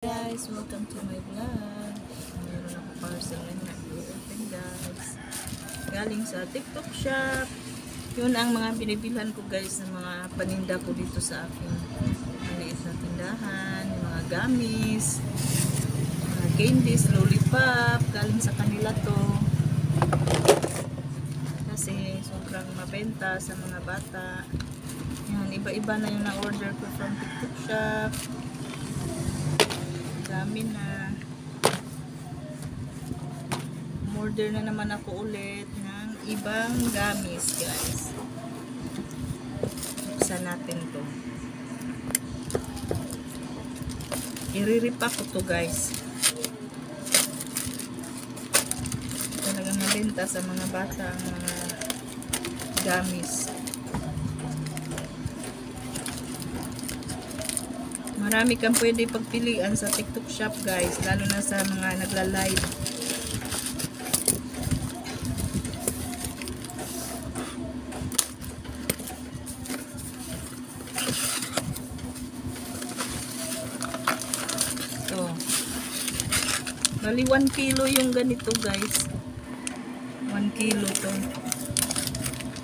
Guys, welcome to my vlog. Meron ako parcel na i-open guys. Galing sa TikTok shop. Yun ang mga binibilhan ko guys ng mga paninda ko dito sa aking maliit na tindahan. Yung mga gamis, mga candies, lollipop. Galing sa kanila to. Kasi sobrang mabenta sa mga bata. Yan, iba-iba na yung na-order ko from TikTok shop. Dami na. Order na naman ako ulit ng ibang gamis guys. Buksan natin to. I-repack ko to guys. Talagang nabenta sa mga bata ang mga gamis. Marami kang pwede pagpilian sa TikTok shop guys, lalo na sa mga nagla-live. So, bali 1 kilo yung ganito guys. 1 kilo to.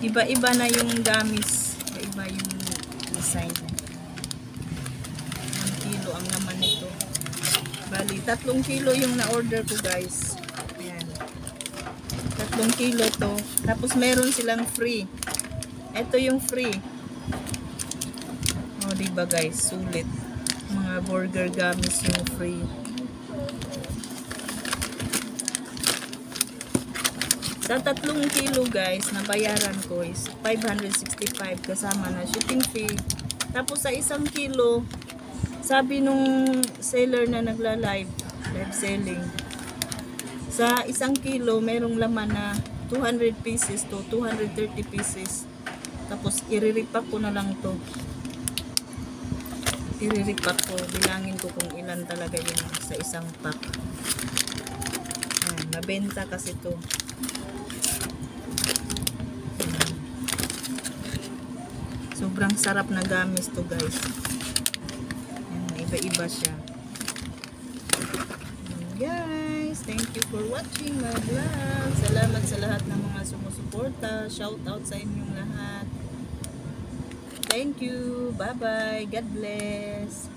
Iba-iba na yung gamis. Iba yung design. Ang naman nito. Bali, 3 kilo yung na-order ko guys. Ayan. 3 kilo to. Tapos meron silang free. Ito yung free. O, diba guys? Sulit. Mga burger gamis yung free. Sa 3 kilo guys, na bayaran ko is 565 kasama na shipping fee. Tapos sa 1 kilo, sabi nung seller na nagla-live selling, sa 1 kilo merong laman na 200 pieces to 230 pieces. Tapos i-repack ko na lang to. I-repack ko, bilangin ko kung ilan talaga yun sa isang pack. Nabenta kasi to. Sobrang sarap na gamis to guys. Iba-iba siya. Guys, thank you for watching my vlog. Salamat sa lahat ng mga sumusuporta. Shout out sa inyong lahat. Thank you. Bye-bye. God bless.